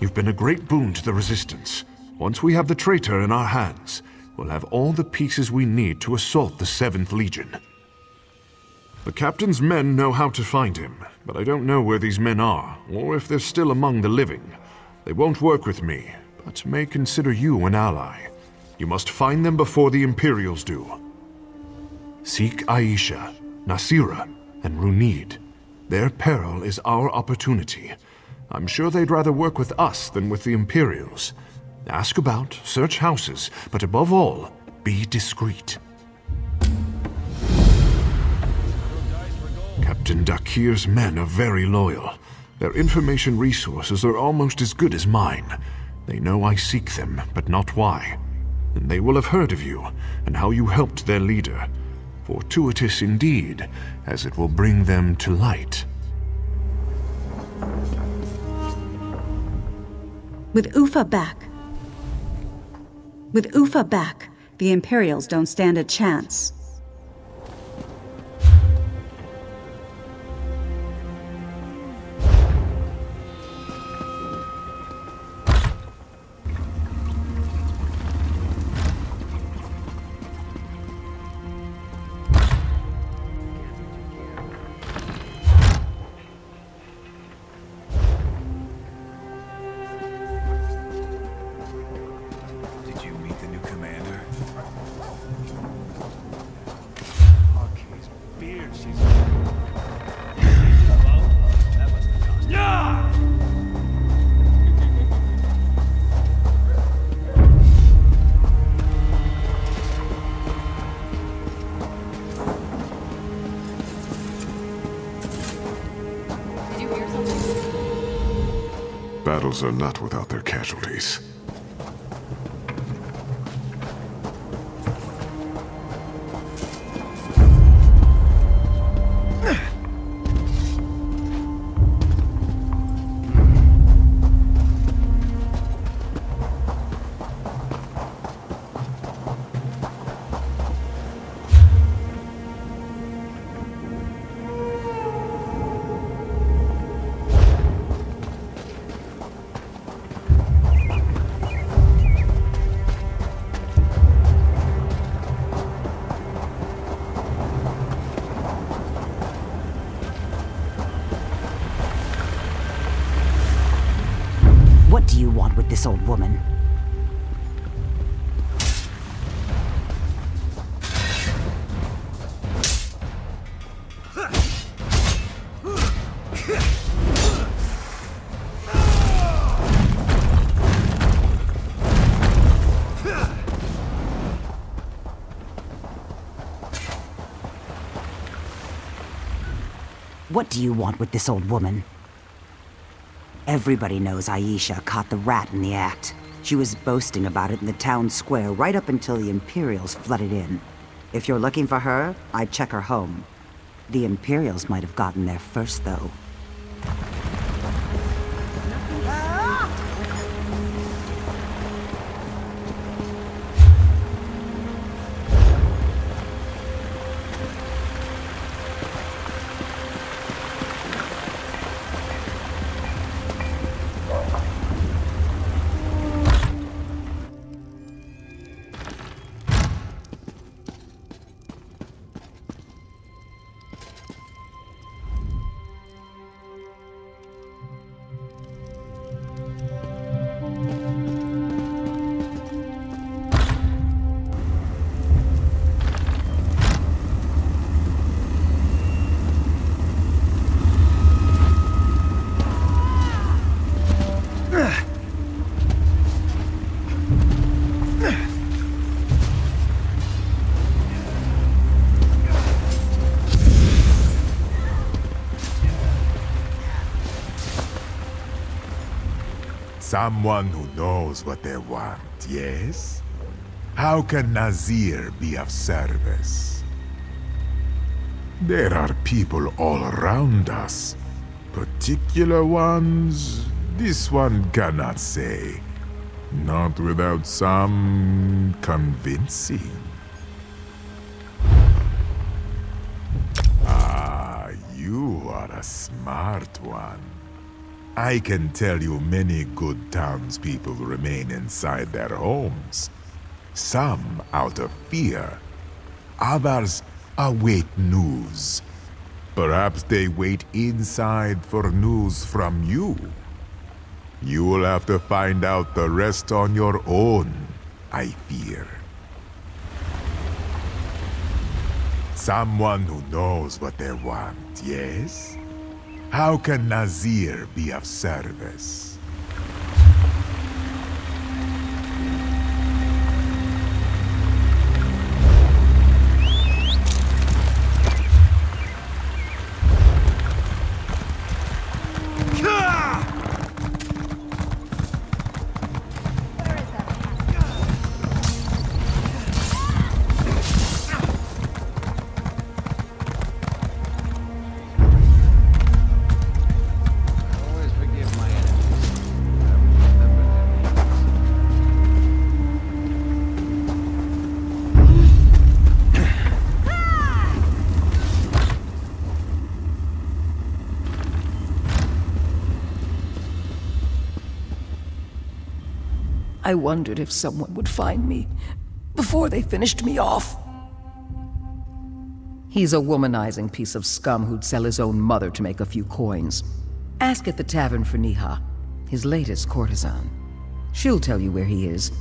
You've been a great boon to the Resistance. Once we have the traitor in our hands, we'll have all the pieces we need to assault the 7th Legion. The captain's men know how to find him, but I don't know where these men are, or if they're still among the living. They won't work with me, but may consider you an ally. You must find them before the Imperials do. Seek Aisha, Nasira, and Runid. Their peril is our opportunity. I'm sure they'd rather work with us than with the Imperials. Ask about, search houses, but above all, be discreet. Captain Dakir's men are very loyal. Their information resources are almost as good as mine. They know I seek them, but not why. And they will have heard of you, and how you helped their leader. Fortuitous indeed, as it will bring them to light. With Ufa back, the Imperials don't stand a chance. Battles are not without their casualties. What do you want with this old woman? What do you want with this old woman? Everybody knows Aisha caught the rat in the act. She was boasting about it in the town square right up until the Imperials flooded in. If you're looking for her, I'd check her home. The Imperials might have gotten there first, though. Someone who knows what they want, yes? How can Nazir be of service? There are people all around us. Particular ones, this one cannot say. Not without some convincing. Ah, you are a smart one. I can tell you many good townspeople remain inside their homes. Some out of fear. Others await news. Perhaps they wait inside for news from you. You will have to find out the rest on your own, I fear. Someone who knows what they want, yes? How can Nazir be of service? I wondered if someone would find me before they finished me off. He's a womanizing piece of scum who'd sell his own mother to make a few coins. Ask at the tavern for Niha, his latest courtesan. She'll tell you where he is.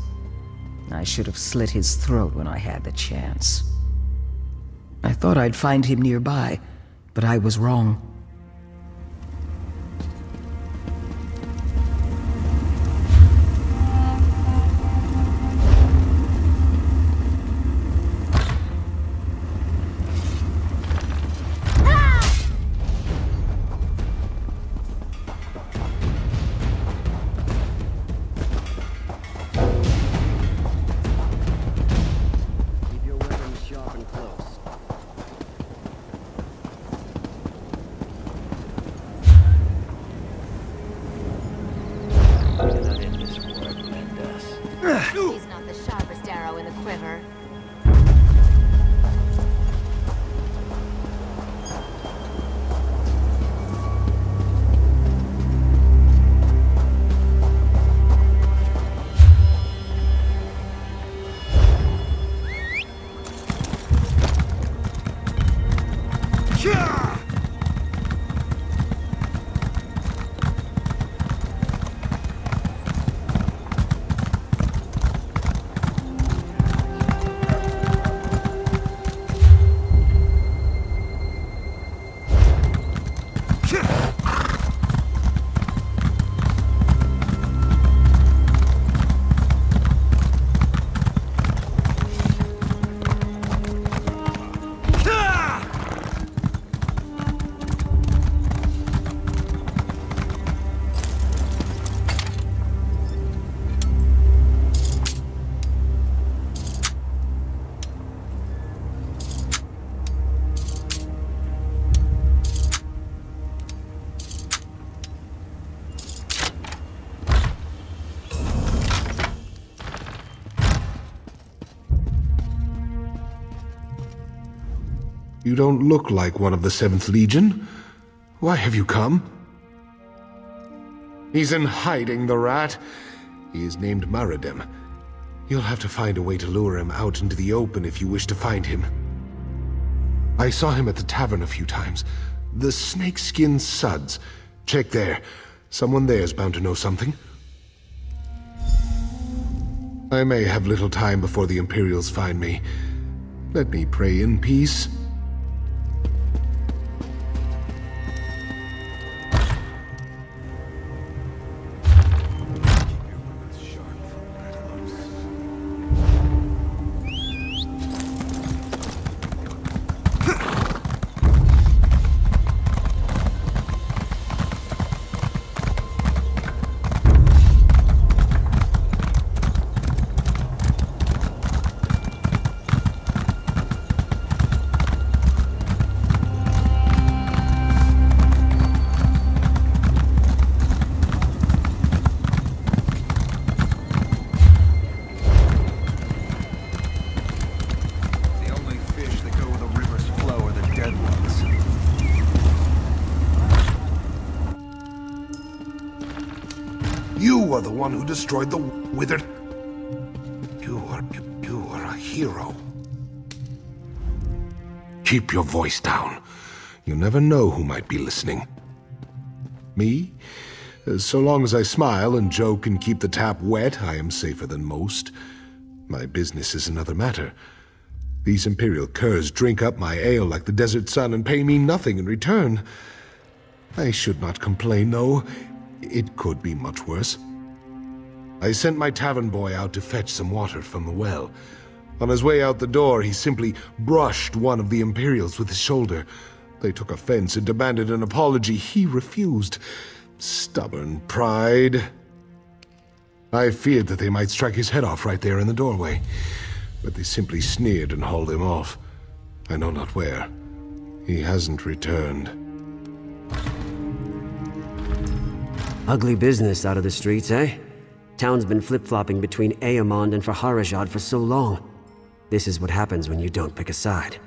I should have slit his throat when I had the chance. I thought I'd find him nearby, but I was wrong. He's not the sharpest arrow in the quiver. You don't look like one of the 7th Legion. Why have you come? He's in hiding, the rat. He is named Maradem. You'll have to find a way to lure him out into the open if you wish to find him. I saw him at the tavern a few times. The snakeskin suds. Check there. Someone there's bound to know something. I may have little time before the Imperials find me. Let me pray in peace. are the one who destroyed the withered... You are a hero. Keep your voice down. You never know who might be listening. Me? So long as I smile and joke and keep the tap wet, I am safer than most. My business is another matter. These Imperial curs drink up my ale like the desert sun and pay me nothing in return. I should not complain, though. It could be much worse. I sent my tavern boy out to fetch some water from the well. On his way out the door, he simply brushed one of the Imperials with his shoulder. They took offense and demanded an apology. He refused. Stubborn pride. I feared that they might strike his head off right there in the doorway, but they simply sneered and hauled him off. I know not where. He hasn't returned. Ugly business out of the streets, eh? Town's been flip-flopping between Aemond and Faharajad for so long. This is what happens when you don't pick a side.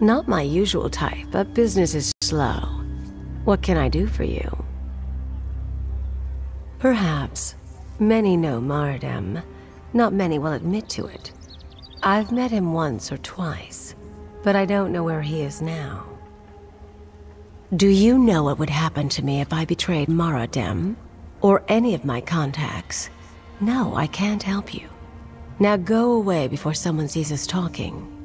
Not my usual type, but business is slow. What can I do for you? Perhaps. Many know Maridem. Not many will admit to it. I've met him once or twice, but I don't know where he is now. Do you know what would happen to me if I betrayed Maridem? Or any of my contacts? No, I can't help you. Now go away before someone sees us talking.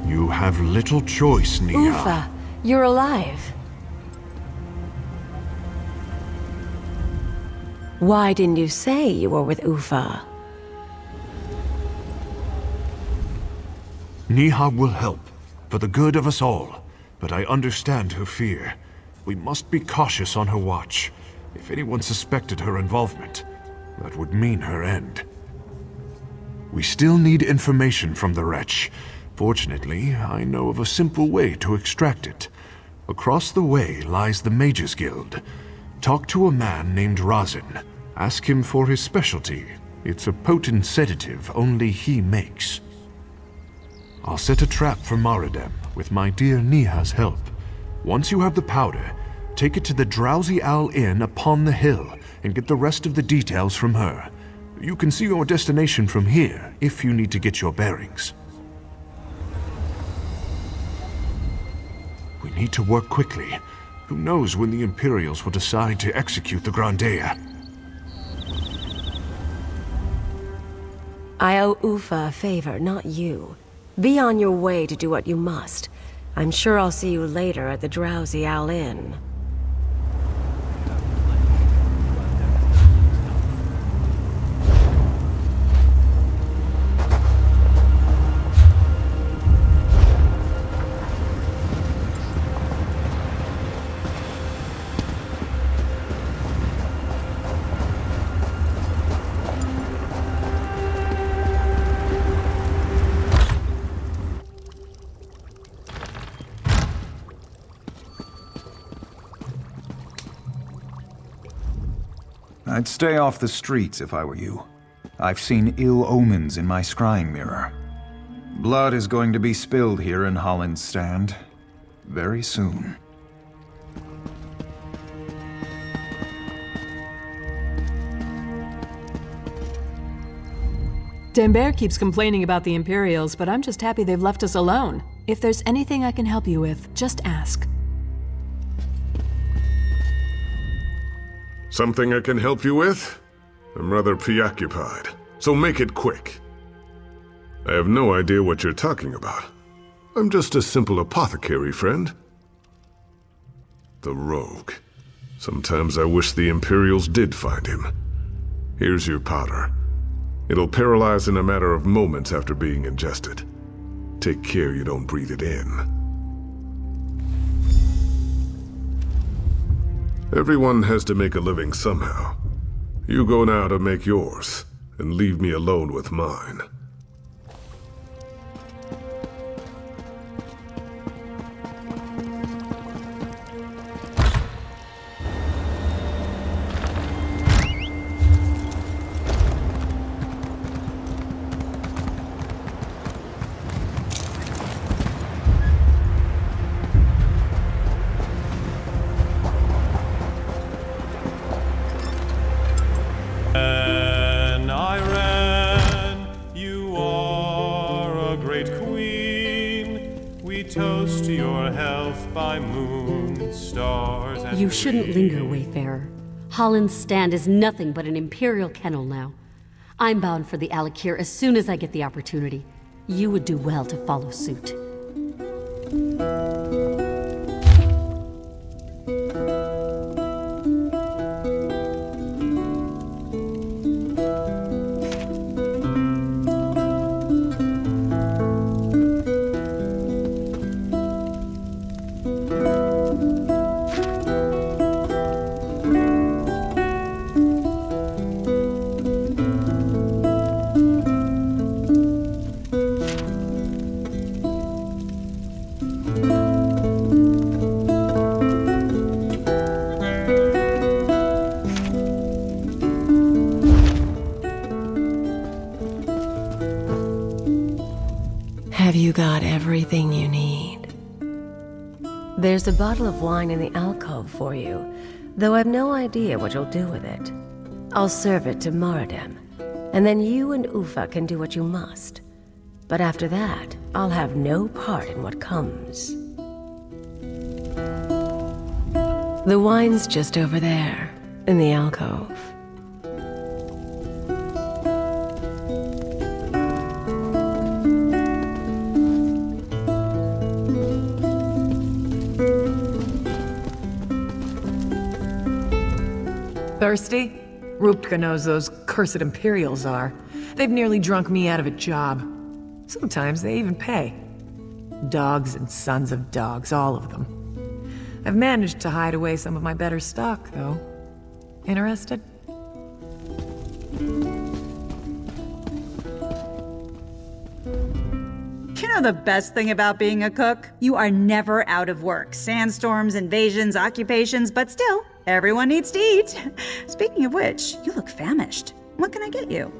You have little choice, Nia. Ufa, you're alive. Why didn't you say you were with Ufa? Niha will help, for the good of us all, but I understand her fear. We must be cautious on her watch. If anyone suspected her involvement, that would mean her end. We still need information from the wretch. Fortunately, I know of a simple way to extract it. Across the way lies the Mages Guild. Talk to a man named Razin. Ask him for his specialty. It's a potent sedative only he makes. I'll set a trap for Maridem with my dear Niha's help. Once you have the powder, take it to the Drowsy Owl Inn upon the hill and get the rest of the details from her. You can see your destination from here if you need to get your bearings. We need to work quickly. Who knows when the Imperials will decide to execute the Grandea? I owe Ufa a favor, not you. Be on your way to do what you must. I'm sure I'll see you later at the Drowsy Owl Inn. I'd stay off the streets if I were you. I've seen ill omens in my scrying mirror. Blood is going to be spilled here in Holland's Stand. Very soon. Denbert keeps complaining about the Imperials, but I'm just happy they've left us alone. If there's anything I can help you with, just ask. Something I can help you with? I'm rather preoccupied, so make it quick. I have no idea what you're talking about. I'm just a simple apothecary, friend. The rogue. Sometimes I wish the Imperials did find him. Here's your powder. It'll paralyze in a matter of moments after being ingested. Take care you don't breathe it in. Everyone has to make a living somehow. You go now to make yours, and leave me alone with mine. by moon, stars, and You shouldn't linger, Wayfarer. Holland's Stand is nothing but an Imperial kennel now. I'm bound for the Alakir as soon as I get the opportunity. You would do well to follow suit. Have you got everything you need? There's a bottle of wine in the alcove for you, though I've no idea what you'll do with it. I'll serve it to Maradem, and then you and Ufa can do what you must. But after that, I'll have no part in what comes. The wine's just over there, in the alcove. Thirsty? Ruptka knows those cursed Imperials are. They've nearly drunk me out of a job. Sometimes they even pay. Dogs and sons of dogs, all of them. I've managed to hide away some of my better stock, though. Interested? You know the best thing about being a cook? You are never out of work. Sandstorms, invasions, occupations, but still, everyone needs to eat. Speaking of which, you look famished. What can I get you?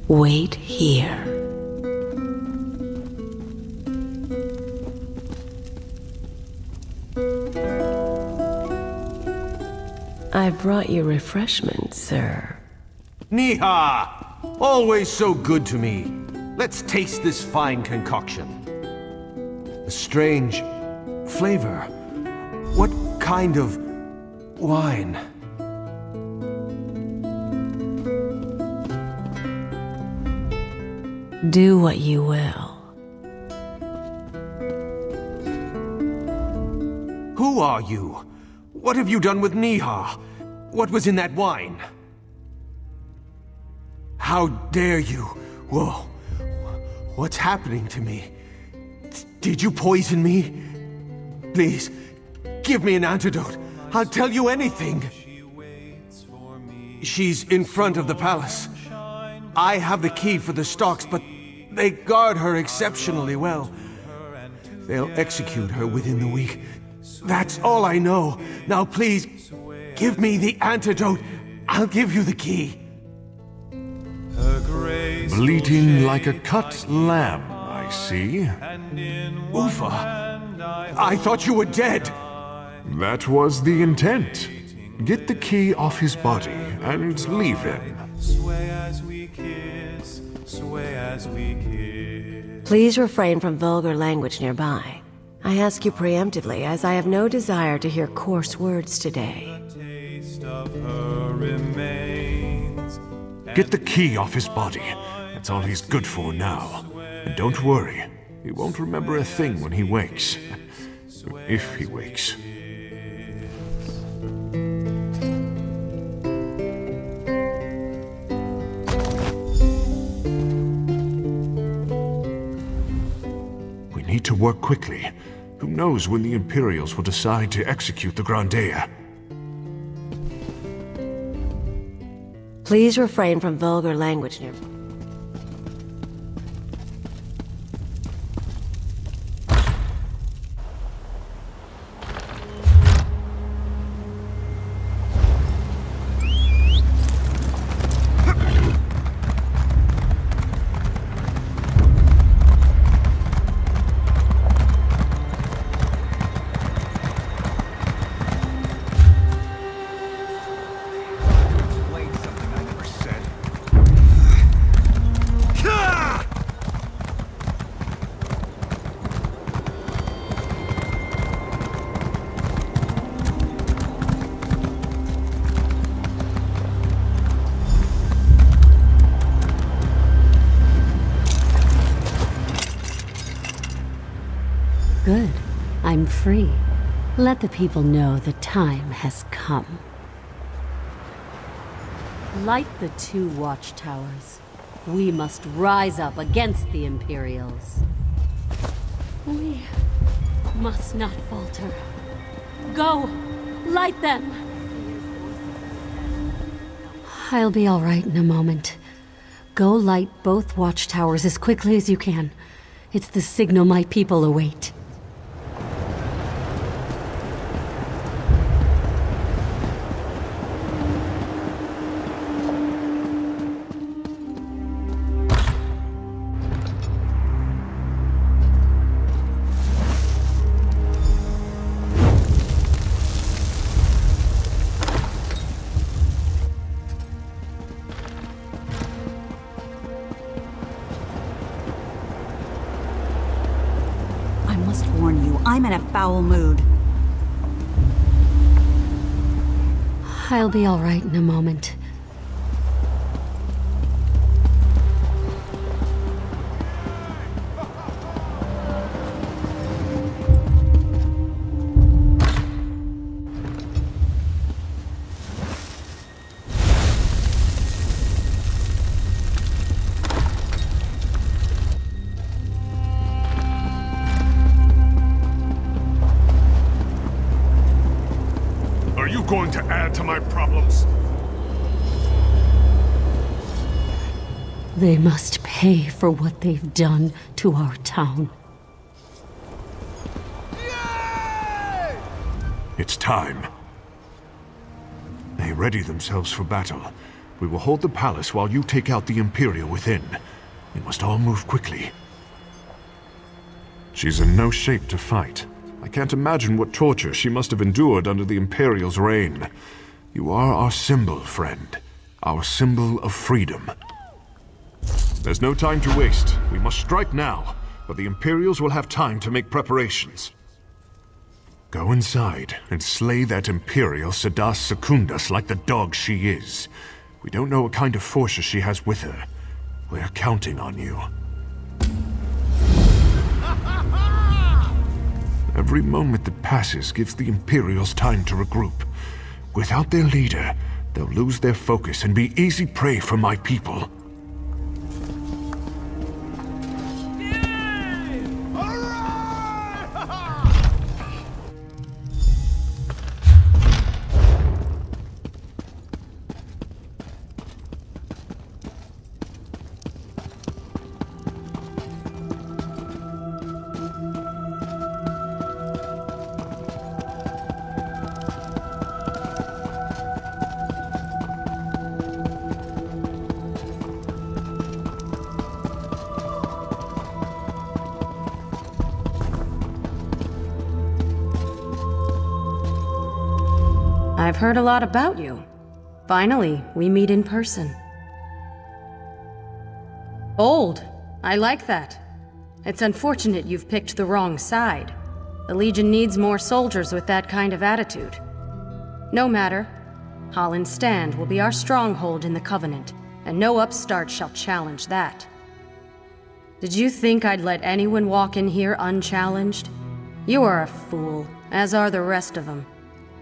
Wait here. I brought you refreshments, sir. Niha! Always so good to me. Let's taste this fine concoction. A strange flavor. What kind of wine? Do what you will. Who are you? What have you done with Niha? What was in that wine? How dare you? Whoa. What's happening to me? Did you poison me? Please, give me an antidote. I'll tell you anything. She's in front of the palace. I have the key for the stocks, but they guard her exceptionally well. They'll execute her within the week. That's all I know. Now please, give me the antidote. I'll give you the key. Bleating like a cut lamb, I see. Ufa, I thought you were dead. That was the intent. Get the key off his body and leave him. Sway as we kiss, sway as we kiss. Please refrain from vulgar language nearby. I ask you preemptively, as I have no desire to hear coarse words today. The taste of her remains. Get the key off his body. That's all he's good for now. And don't worry, he won't remember a thing when he wakes. If he wakes. We need to work quickly. Who knows when the Imperials will decide to execute the Grandea? Please refrain from vulgar language nearby. them free. Let the people know the time has come. Light the 2 watchtowers. We must rise up against the Imperials. We must not falter. Go! Light them! I'll be all right in a moment. Go light both watchtowers as quickly as you can. It's the signal my people await. I'm in a foul mood. I'll be all right in a moment. Going to add to my problems? They must pay for what they've done to our town. It's time. They ready themselves for battle. We will hold the palace while you take out the Imperial within. We must all move quickly. She's in no shape to fight. I can't imagine what torture she must have endured under the Imperial's reign. You are our symbol, friend. Our symbol of freedom. There's no time to waste. We must strike now, but the Imperials will have time to make preparations. Go inside and slay that Imperial Sedas Secundus like the dog she is. We don't know what kind of forces she has with her. We're counting on you. Every moment that passes gives the Imperials time to regroup. Without their leader, they'll lose their focus and be easy prey for my people. I've heard a lot about you. Finally, we meet in person. Bold. I like that. It's unfortunate you've picked the wrong side. The Legion needs more soldiers with that kind of attitude. No matter. Holland's Stand will be our stronghold in the Covenant, and no upstart shall challenge that. Did you think I'd let anyone walk in here unchallenged? You are a fool, as are the rest of them.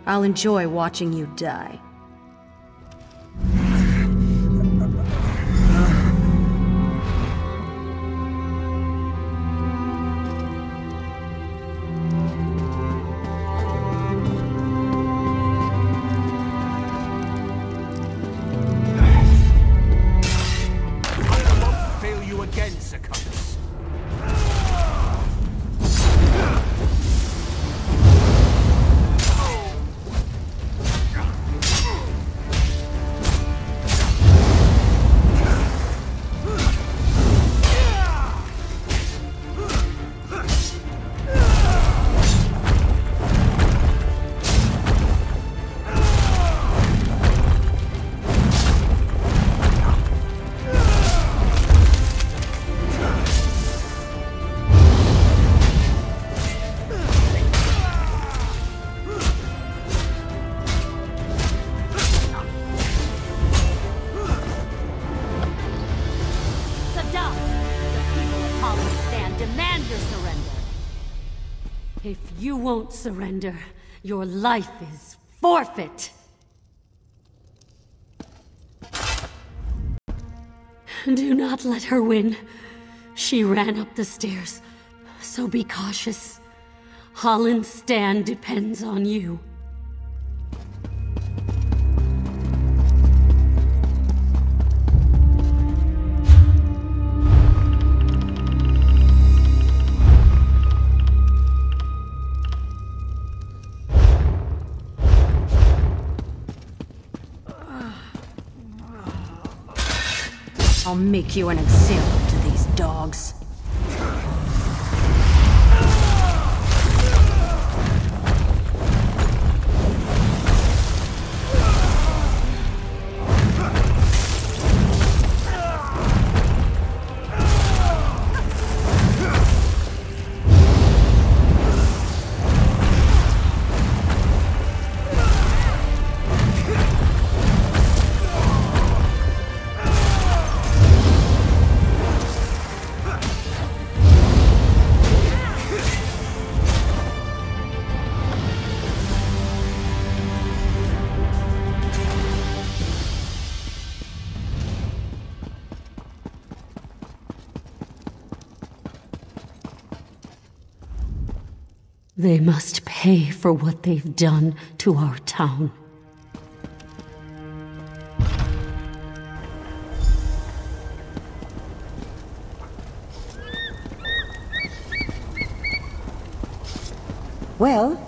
I'll enjoy watching you die. If you won't surrender, your life is forfeit. Do not let her win. She ran up the stairs, so be cautious. Holland's stand depends on you. I'll make you an example to these dogs. They must pay for what they've done to our town. Well?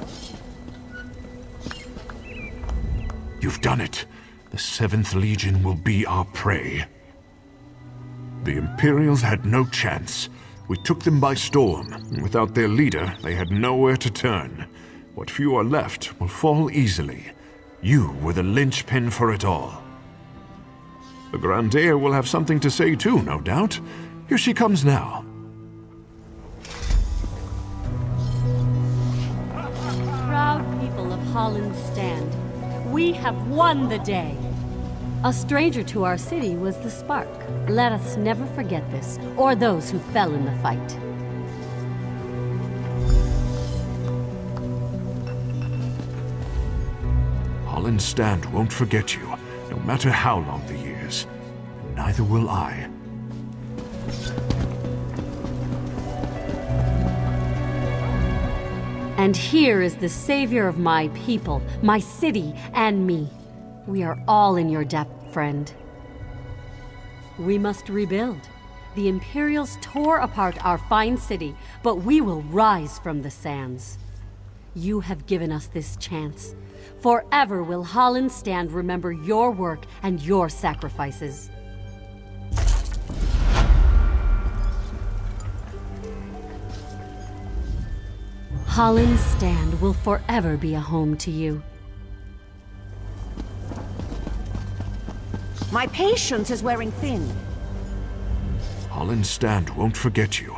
You've done it. The 7th Legion will be our prey. The Imperials had no chance. We took them by storm, and without their leader, they had nowhere to turn. What few are left will fall easily. You were the linchpin for it all. The Grand Heir will have something to say too, no doubt. Here she comes now. Proud people of Holland's Stand, we have won the day. A stranger to our city was the Spark. Let us never forget this, or those who fell in the fight. Holland's Stand won't forget you, no matter how long the years. And neither will I. And here is the savior of my people, my city, and me. We are all in your debt, friend. We must rebuild. The Imperials tore apart our fine city, but we will rise from the sands. You have given us this chance. Forever will Holland's Stand remember your work and your sacrifices. Holland's Stand will forever be a home to you. My patience is wearing thin. Holland's Stand won't forget you,